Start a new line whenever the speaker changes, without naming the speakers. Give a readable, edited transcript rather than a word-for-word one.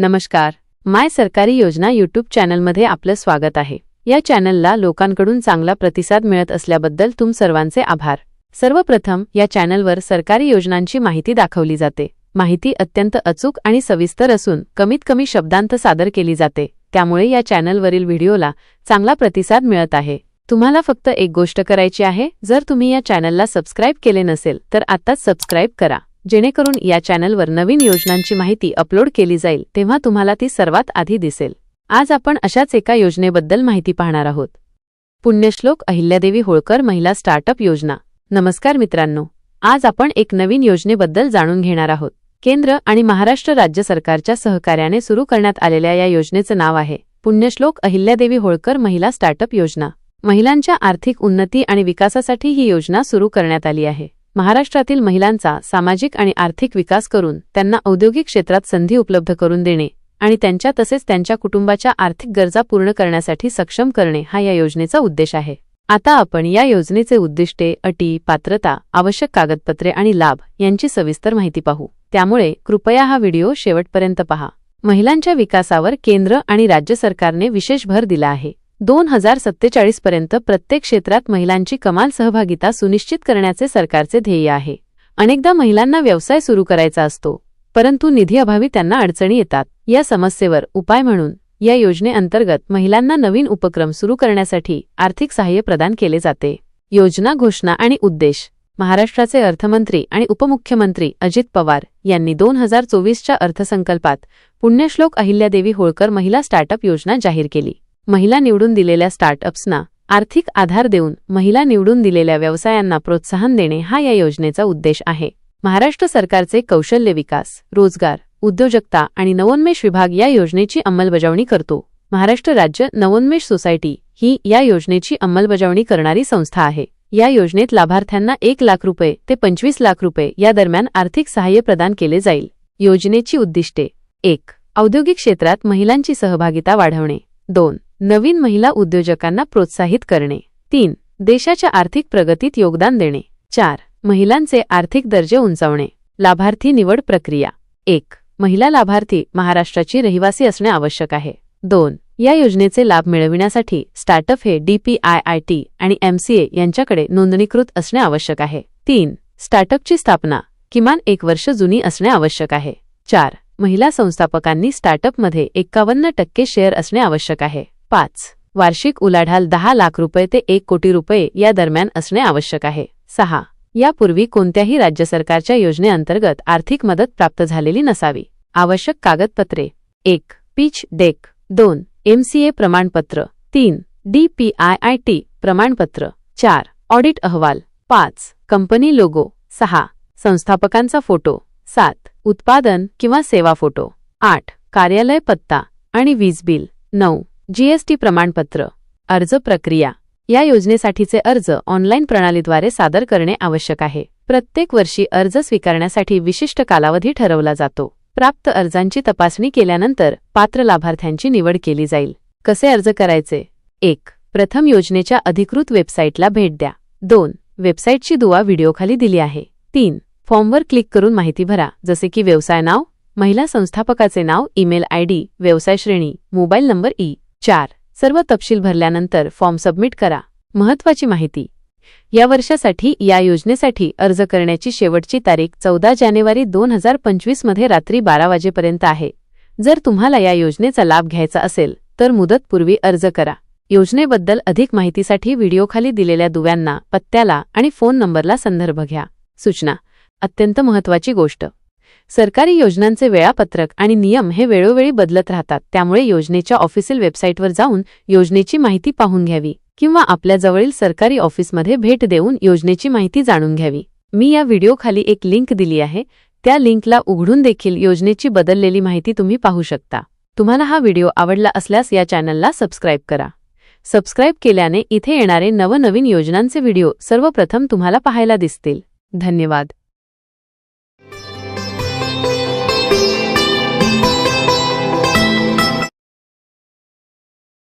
नमस्कार. माय सरकारी योजना यूट्यूब चॅनलमध्ये आपलं स्वागत आहे. या चॅनलला लोकांकडून चांगला प्रतिसाद मिळत असल्याबद्दल तुम सर्वांचे आभार. सर्वप्रथम या चॅनलवर सरकारी योजनांची माहिती दाखवली जाते. माहिती अत्यंत अचूक आणि सविस्तर असून कमीत कमी शब्दांत सादर केली जाते. त्यामुळे या चॅनलवरील व्हिडिओला चांगला प्रतिसाद मिळत आहे. तुम्हाला फक्त एक गोष्ट करायची आहे, जर तुम्ही या चॅनलला सबस्क्राइब केले नसेल तर आत्ताच सबस्क्राइब करा, जेणेकरून या चॅनलवर नवीन योजनांची माहिती अपलोड केली जाईल तेव्हा तुम्हाला ती सर्वात आधी दिसेल. आज आपण अशाच एका योजनेबद्दल माहिती पाहणार आहोत. पुण्यश्लोक अहिल्यादेवी होळकर महिला स्टार्टअप योजना. नमस्कार मित्रांनो, आज आपण एक नवीन योजनेबद्दल जाणून घेणार आहोत. केंद्र आणि महाराष्ट्र राज्य सरकारच्या सहकार्याने सुरू करण्यात आलेल्या या योजनेचं नाव आहे पुण्यश्लोक अहिल्यादेवी होळकर महिला स्टार्टअप योजना. महिलांच्या आर्थिक उन्नती आणि विकासासाठी ही योजना सुरू करण्यात आली आहे. महाराष्ट्रातील महिलांचा सामाजिक आणि आर्थिक विकास करून त्यांना औद्योगिक क्षेत्रात संधी उपलब्ध करून देणे आणि त्यांच्या तसेच त्यांच्या कुटुंबाच्या आर्थिक गरजा पूर्ण करण्यासाठी सक्षम करणे हा या योजनेचा उद्देश आहे. आता आपण या योजनेचे उद्दिष्टे, अटी, पात्रता, आवश्यक कागदपत्रे आणि लाभ यांची सविस्तर माहिती पाहू. त्यामुळे कृपया हा व्हिडिओ शेवटपर्यंत पहा. महिलांच्या विकासावर केंद्र आणि राज्य सरकारने विशेष भर दिला आहे. 2047 पर्यंत प्रत्येक क्षेत्रात महिलांची कमाल सहभागिता सुनिश्चित करण्याचे सरकारचे ध्येय आहे. अनेकदा महिलांना व्यवसाय सुरू करायचा असतो, परंतु निधी अभावी त्यांना अडचणी येतात. या समस्येवर उपाय म्हणून या योजनेअंतर्गत महिलांना नवीन उपक्रम सुरू करण्यासाठी आर्थिक सहाय्य प्रदान केले जाते. योजना, घोषणा आणि उद्देश. महाराष्ट्राचे अर्थमंत्री आणि उपमुख्यमंत्री अजित पवार यांनी 2024च्या अर्थसंकल्पात पुण्यश्लोक अहिल्यादेवी होळकर महिला स्टार्टअप योजना जाहीर केली. महिला निवडून दिलेल्या स्टार्टअप्सना आर्थिक आधार देऊन महिला निवडून दिलेल्या व्यवसायांना प्रोत्साहन देणे हा या योजनेचा उद्देश आहे. महाराष्ट्र सरकारचे कौशल्य विकास, रोजगार, उद्योजकता आणि नवोन्मेष विभाग या योजनेची अंमलबजावणी करतो. महाराष्ट्र राज्य नवोन्मेष सोसायटी ही या योजनेची अंमलबजावणी करणारी संस्था आहे. या योजनेत लाभार्थ्यांना 1 लाख रुपये ते 25 लाख रुपये या दरम्यान आर्थिक सहाय्य प्रदान केले जाईल. योजनेची उद्दिष्टे: 1. औद्योगिक क्षेत्रात महिलांची सहभागिता वाढवणे. 2. नवीन महिला उद्योजकांना प्रोत्साहित करणे. 3. देशाच्या आर्थिक प्रगतीत योगदान देणे. 4. महिलांचे आर्थिक दर्जे उंचावणे. लाभार्थी निवड प्रक्रिया: 1. महिला लाभार्थी महाराष्ट्राची रहिवासी असणे आवश्यक आहे. 2. या योजनेचे लाभ मिळविण्यासाठी स्टार्टअप हे DPIIT आणि MCA यांच्याकडे नोंदणीकृत असणे आवश्यक आहे. 3. स्टार्टअपची स्थापना किमान 1 वर्ष जुनी असणे आवश्यक आहे. 4. महिला संस्थापकांनी स्टार्टअपमध्ये 51% शेअर असणे आवश्यक आहे. 5. वार्षिक उलाढाल 10 लाख रुपये ते 1 कोटी रुपये या दरम्यान असणे आवश्यक आहे. 6. यापूर्वी कोणत्याही राज्य सरकारच्या योजनेअंतर्गत आर्थिक मदत प्राप्त झालेली नसावी. आवश्यक कागदपत्रे: 1. Pitch deck. 2. MCA प्रमाणपत्र. 3. DPIIT प्रमाणपत्र. 4. ऑडिट अहवाल. 5. Company logo. 6. संस्थापकांचा फोटो. 7. उत्पादन किंवा सेवा फोटो. 8. कार्यालय पत्ता आणि वीज बिल. 9. GST प्रमाणपत्र. अर्ज प्रक्रिया: या योजनेसाठीचे अर्ज ऑनलाईन प्रणालीद्वारे सादर करणे आवश्यक आहे. प्रत्येक वर्षी अर्ज स्वीकारण्यासाठी विशिष्ट कालावधी ठरवला जातो. प्राप्त अर्जांची तपासणी केल्यानंतर पात्र लाभार्थ्यांची निवड केली जाईल. कसे अर्ज करायचे? 1. प्रथम योजनेच्या अधिकृत वेबसाईटला भेट द्या. 2. वेबसाईटची दुवा व्हिडिओखाली दिली आहे. 3. फॉर्मवर क्लिक करून माहिती भरा, जसे की व्यवसाय नाव, महिला संस्थापकाचे नाव, ईमेल ID, व्यवसाय श्रेणी, मोबाईल नंबर 4. सर्व तपशील भरल्यानंतर फॉर्म सबमिट करा. महत्त्वाची माहिती: या वर्षासाठी या योजनेसाठी अर्ज करण्याची शेवटची तारीख 14 जानेवारी 2025 मध्ये रात्री 12 वाजेपर्यंत आहे. जर तुम्हाला या योजनेचा लाभ घ्यायचा असेल तर मुदतपूर्वी अर्ज करा. योजनेबद्दल अधिक माहितीसाठी व्हिडिओखाली दिलेल्या दुव्यांना, पत्त्याला आणि फोन नंबरला संदर्भ घ्या. सूचना: अत्यंत महत्त्वाची गोष्ट, सरकारी योजनांचे वेळापत्रक आणि नियम हे वेळोवेळी बदलत राहतात. त्यामुळे योजनेच्या ऑफिशियल वेबसाईटवर जाऊन योजनेची माहिती पाहून घ्यावी किंवा आपल्या जवळील सरकारी ऑफिसमध्ये भेट देऊन योजनेची माहिती जाणून घ्यावी. मी या व्हिडिओखाली एक लिंक दिली आहे, त्या लिंकला उघडून देखील योजनेची बदललेली माहिती तुम्ही पाहू शकता. तुम्हाला हा व्हिडिओ आवडला असल्यास या चॅनलला सबस्क्राइब करा. सबस्क्राइब केल्याने इथे येणारे नवनवीन योजनांचे व्हिडिओ सर्वप्रथम तुम्हाला पाहायला दिसतील. धन्यवाद.